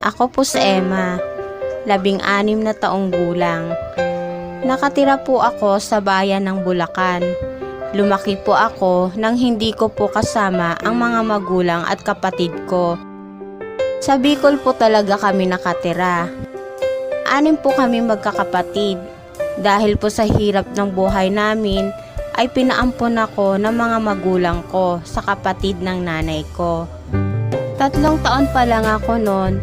Ako po si Emma, 16 na taong gulang. Nakatira po ako sa bayan ng Bulacan. Lumaki po ako nang hindi ko po kasama ang mga magulang at kapatid ko. Sa Bicol po talaga kami nakatira. 6 po kami magkakapatid. Dahil po sa hirap ng buhay namin, ay pinaampon ako ng mga magulang ko sa kapatid ng nanay ko. 3 taon pa lang ako noon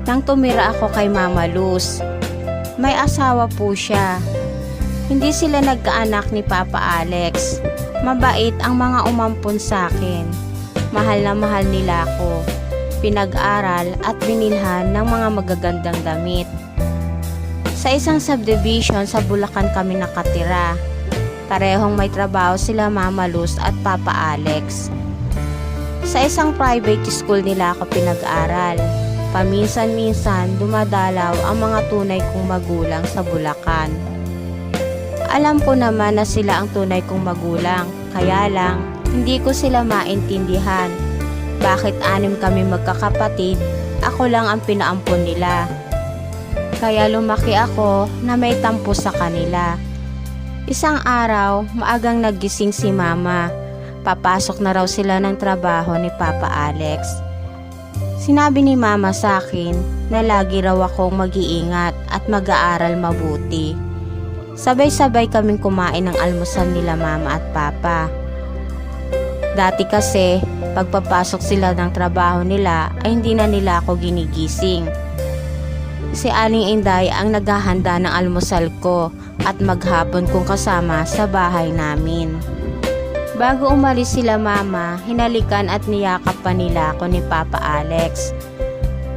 nang tumira ako kay Mama Luz. May asawa po siya. Hindi sila nagkaanak ni Papa Alex. Mabait ang mga umampon sa akin. Mahal na mahal nila ako. Pinag-aral at binilhan ng mga magagandang damit. Sa isang subdivision sa Bulacan kami nakatira. Parehong may trabaho sila Mama Luz at Papa Alex. Sa isang private school nila ako pinag-aral. Paminsan-minsan dumadalaw ang mga tunay kong magulang sa Bulacan. Alam ko naman na sila ang tunay kong magulang, kaya lang hindi ko sila maintindihan. Bakit 6 kami magkakapatid, ako lang ang pinaampon nila. Kaya lumaki ako na may tampo sa kanila. Isang araw, maagang nagising si Mama. Papasok na raw sila ng trabaho ni Papa Alex. Sinabi ni Mama sa akin na lagi raw akong mag-iingat at mag-aaral mabuti. Sabay-sabay kaming kumain ng almusal nila Mama at Papa. Dati kasi, pagpapasok sila ng trabaho nila ay hindi na nila ako ginigising. Si Aling Inday ang naghahanda ng almusal ko at maghapon kong kasama sa bahay namin. Bago umalis sila Mama, hinalikan at niyakap pa nila ako ni Papa Alex.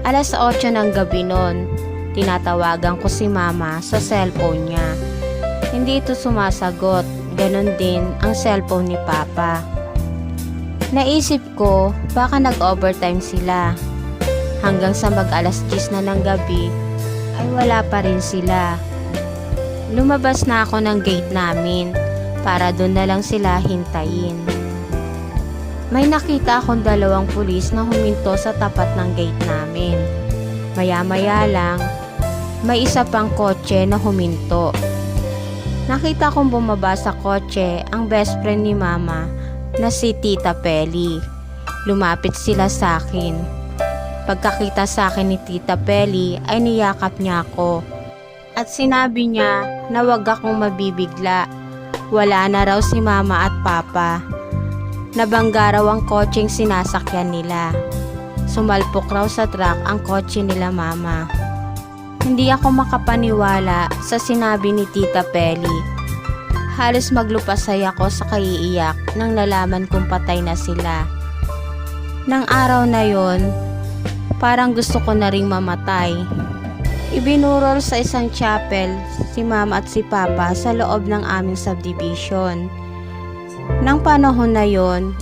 8:00 ng gabi noon, tinatawagan ko si Mama sa cellphone niya. Hindi ito sumasagot, ganon din ang cellphone ni Papa. Naisip ko, baka nag-overtime sila. Hanggang sa mag-10:00 na ng gabi, ay wala pa rin sila. Lumabas na ako ng gate namin para doon na lang sila hintayin. May nakita akong 2 pulis na huminto sa tapat ng gate namin. Maya-maya lang, may isa pang kotse na huminto. Nakita kong bumaba sa kotse ang best friend ni Mama na si Tita Peli. Lumapit sila sa akin. Pagkakita sa akin ni Tita Peli ay niyakap niya ako. At sinabi niya na wag akong mabibigla. Wala na raw si Mama at Papa. Nabangga raw ang kotseng sinasakyan nila. Sumalpok raw sa truck ang kotse nila Mama. Hindi ako makapaniwala sa sinabi ni Tita Peli. Halos maglupasay ako sa kaiiyak nang nalaman kong patay na sila. Nang araw na yon, parang gusto ko na ring mamatay. Ibinurol sa isang chapel si Mama at si Papa sa loob ng aming subdivision. Nang panahon na yon,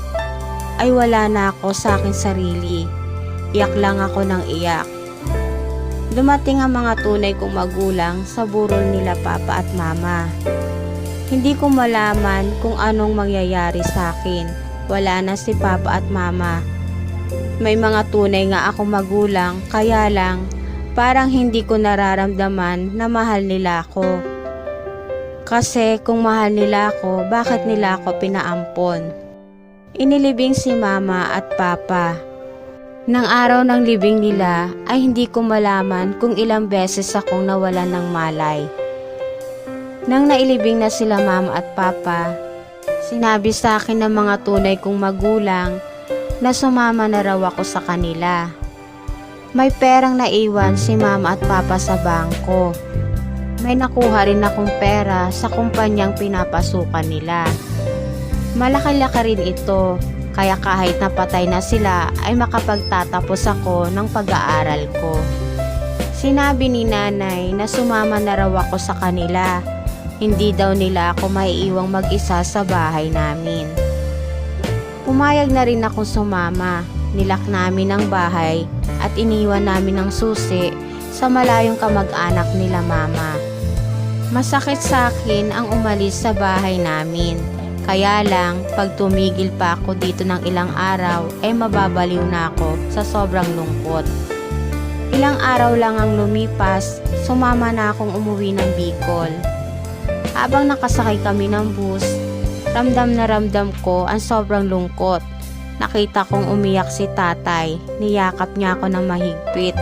ay wala na ako sa aking sarili. Iyak lang ako ng iyak. Dumating ang mga tunay kong magulang sa burol nila Papa at Mama. Hindi ko malaman kung anong mangyayari sa akin. Wala na si Papa at Mama. May mga tunay nga akong magulang, kaya lang parang hindi ko nararamdaman na mahal nila ako. Kasi kung mahal nila ako, bakit nila ako pinaampon? Inilibing si Mama at Papa. Nang araw ng libing nila ay hindi ko malaman kung ilang beses akong nawalan ng malay. Nang nailibing na sila Mama at Papa, sinabi sa akin ng mga tunay kong magulang na sumama na raw ako sa kanila. May perang naiwan si Mama at Papa sa bangko. May nakuha rin akong pera sa kumpanyang pinapasukan nila. Malaki-laki rin ito, kaya kahit napatay na sila ay makapagtatapos ako ng pag-aaral ko. Sinabi ni Nanay na sumama na raw ako sa kanila. Hindi daw nila ako maiiwang mag-isa sa bahay namin. Pumayag na rin akong sumama. Nilak namin ang bahay at iniwan namin ang susi sa malayong kamag-anak nila Mama. Masakit sa akin ang umalis sa bahay namin. Kaya lang, pag tumigil pa ako dito ng ilang araw, ay mababaliw na ako sa sobrang lungkot. Ilang araw lang ang lumipas, sumama na akong umuwi ng Bicol. Habang nakasakay kami ng bus, ramdam na ramdam ko ang sobrang lungkot. Nakita kong umiyak si tatay, niyakap niya ako ng mahigpit.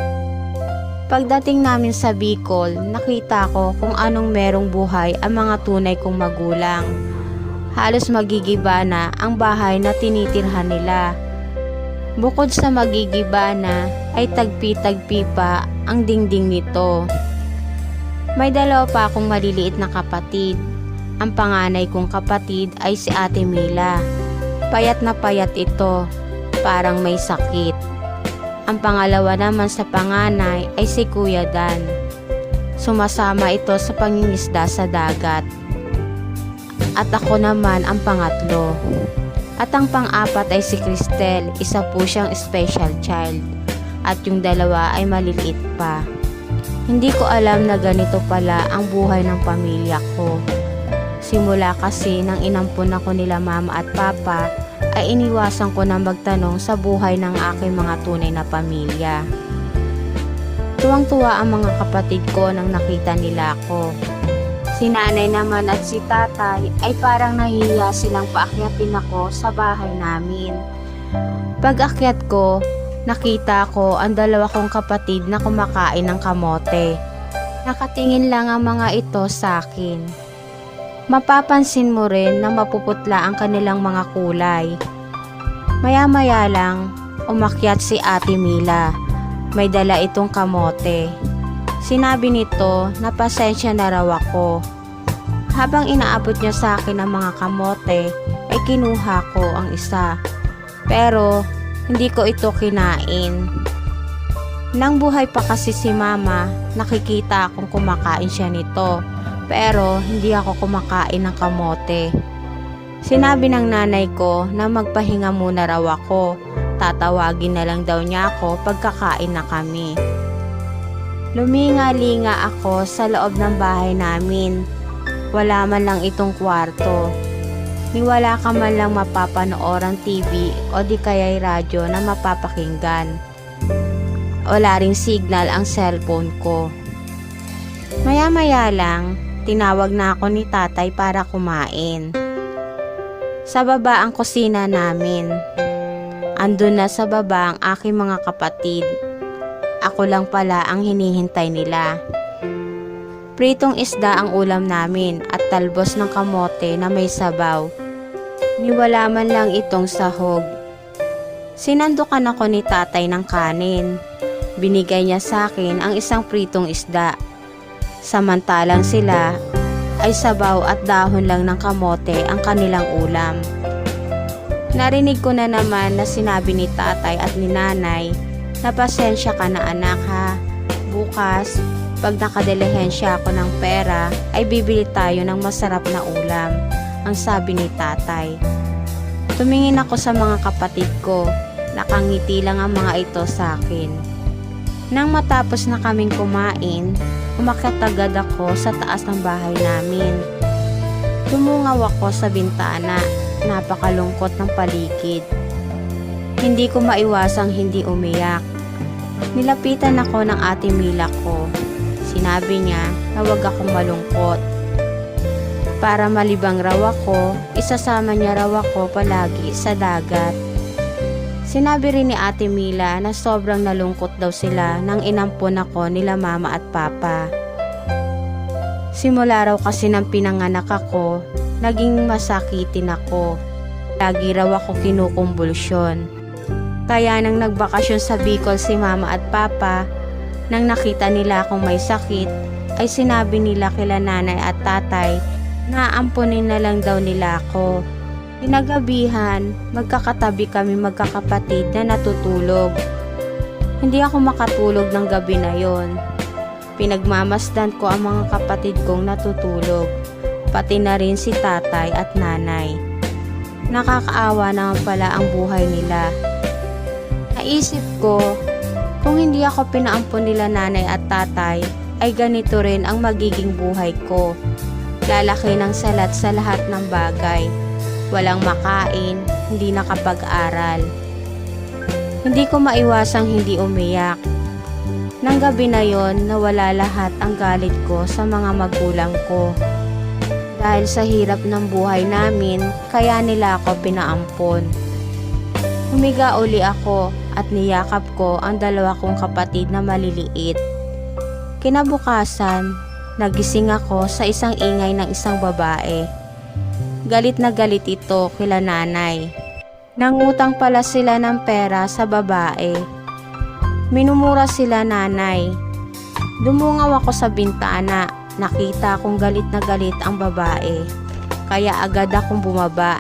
Pagdating namin sa Bicol, nakita ko kung anong merong buhay ang mga tunay kong magulang. Halos magigiba na ang bahay na tinitirhan nila. Bukod sa magigiba na, ay tagpi-tagpi pa ang dingding nito. May dalawa pa akong maliliit na kapatid. Ang panganay kong kapatid ay si Ate Mila. Payat na payat ito, parang may sakit. Ang pangalawa naman sa panganay ay si Kuya Dan. Sumasama ito sa pangingisda sa dagat. At ako naman ang pangatlo. At ang pang-apat ay si Cristel, isa po siyang special child. At yung dalawa ay maliliit pa. Hindi ko alam na ganito pala ang buhay ng pamilya ko. Simula kasi nang inampun ako nila mama at papa, ay iniwasan ko na magtanong sa buhay ng aking mga tunay na pamilya. Tuwang-tuwa ang mga kapatid ko nang nakita nila ako. Si nanay naman at si tatay ay parang nahihiya silang paakyatin ako sa bahay namin. Pag-akyat ko, nakita ko ang dalawa kong kapatid na kumakain ng kamote. Nakatingin lang ang mga ito sa akin. Mapapansin mo rin na mapuputla ang kanilang mga kulay. Maya-maya lang, umakyat si Ate Mila. May dala itong kamote. Sinabi nito na pasensya na raw ako. Habang inaabot niya sa akin ang mga kamote, ay kinuha ko ang isa. Pero hindi ko ito kinain. Nang buhay pa kasi si mama, nakikita akong kumakain siya nito. Pero hindi ako kumakain ng kamote. Sinabi ng nanay ko na magpahinga muna raw ako. Tatawagin na lang daw niya ako pagkakain na kami. Luminga-linga ako sa loob ng bahay namin. Wala man lang itong kwarto. Ni wala ka man lang mapapanoorang TV o di kaya'y radyo na mapapakinggan. Wala ring signal ang cellphone ko. Maya-maya lang, tinawag na ako ni tatay para kumain. Sa baba ang kusina namin. Andun na sa baba ang aking mga kapatid. Ako lang pala ang hinihintay nila. Pritong isda ang ulam namin at talbos ng kamote na may sabaw. Niwala man lang itong sahog. Sinandukan ako ni tatay ng kanin. Binigay niya sa akin ang isang pritong isda. Samantalang sila ay sabaw at dahon lang ng kamote ang kanilang ulam. Narinig ko na naman na sinabi ni tatay at ni nanay na pasensya ka na anak ha. Bukas, pag nakadilihensya ako ng pera, ay bibili tayo ng masarap na ulam, ang sabi ni tatay. Tumingin ako sa mga kapatid ko, nakangiti lang ang mga ito sa akin. Nang matapos na kaming kumain, umakyat agad ako sa taas ng bahay namin. Tumungaw ako sa bintana, napakalungkot ng paligid. Hindi ko maiwasang hindi umiyak. Nilapitan ako ng Ate Mila ko. Sinabi niya na huwag akong malungkot. Para malibang raw ako, isasama niya raw ako palagi sa dagat. Sinabi rin ni Ate Mila na sobrang nalungkot daw sila nang inampon ako nila mama at papa. Simula raw kasi nang pinanganak ako, naging masakitin ako. Lagi raw ako kinukumbulsyon. Kaya nang nagbakasyon sa Bicol si mama at papa, nang nakita nila akong may sakit, ay sinabi nila kila nanay at tatay na ampunin na lang daw nila ako. Pinagabihan, magkakatabi kami magkakapatid na natutulog. Hindi ako makatulog ng gabi na yon. Pinagmamasdan ko ang mga kapatid kong natutulog, pati na rin si tatay at nanay. Nakakaawa naman pala ang buhay nila. Naisip ko, kung hindi ako pinaampon nila nanay at tatay, ay ganito rin ang magiging buhay ko. Lalaki ng salat sa lahat ng bagay. Walang makain, hindi nakapag-aral. Hindi ko maiwasang hindi umiyak. Nang gabi na yon, nawala lahat ang galit ko sa mga magulang ko. Dahil sa hirap ng buhay namin, kaya nila ako pinaampon. Humiga uli ako at niyakap ko ang dalawa kong kapatid na maliliit. Kinabukasan, nagising ako sa isang ingay ng isang babae. Galit na galit ito kila nanay. Nangutang pala sila ng pera sa babae. Minumura sila nanay. Dumungaw ako sa bintana. Nakita kong galit na galit ang babae. Kaya agad akong bumaba.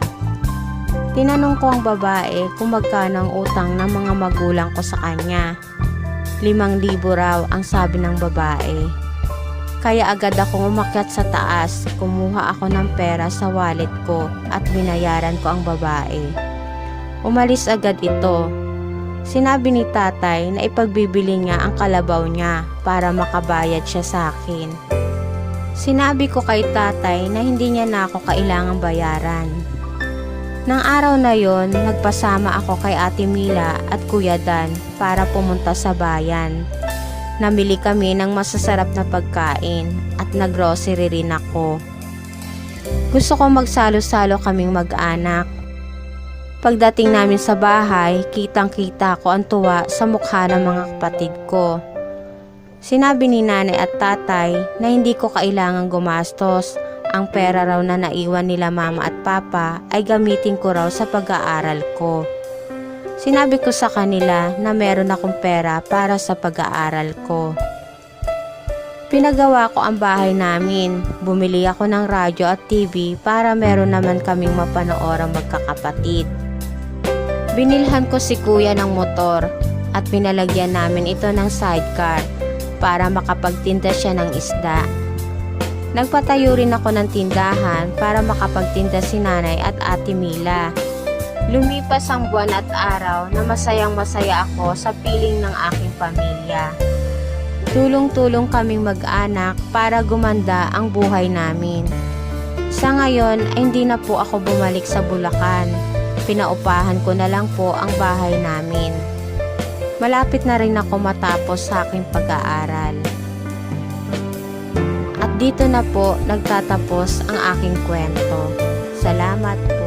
Tinanong ko ang babae kung magkano ang utang ng mga magulang ko sa kanya. 5,000 raw ang sabi ng babae. Kaya agad akong umakyat sa taas. Kumuha ako ng pera sa wallet ko at binayaran ko ang babae. Umalis agad ito. Sinabi ni tatay na ipagbibili niya ang kalabaw niya para makabayad siya sa akin. Sinabi ko kay tatay na hindi niya na ako kailangang bayaran. Nang araw na yon, nagpasama ako kay Ate Mila at Kuya Dan para pumunta sa bayan. Namili kami ng masasarap na pagkain at naggrocery rin ako. Gusto ko magsalo-salo kaming mag-anak. Pagdating namin sa bahay, kitang-kita ko ang tuwa sa mukha ng mga kapatid ko. Sinabi ni nanay at tatay na hindi ko kailangang gumastos. Ang pera raw na naiwan nila mama at papa ay gamitin ko raw sa pag-aaral ko. Sinabi ko sa kanila na meron akong pera para sa pag-aaral ko. Pinagawa ko ang bahay namin. Bumili ako ng radyo at TV para meron naman kaming mapanoorang magkakapatid. Binilhan ko si kuya ng motor at pinalagyan namin ito ng sidecar para makapagtinda siya ng isda. Nagpatayo rin ako ng tindahan para makapagtinda si nanay at Ate Mila. Lumipas ang buwan at araw na masayang masaya ako sa piling ng aking pamilya. Tulong-tulong kaming mag-anak para gumanda ang buhay namin. Sa ngayon ay hindi na po ako bumalik sa Bulacan. Pinaupahan ko na lang po ang bahay namin. Malapit na rin ako matapos sa aking pag-aaral. At dito na po nagtatapos ang aking kwento. Salamat po.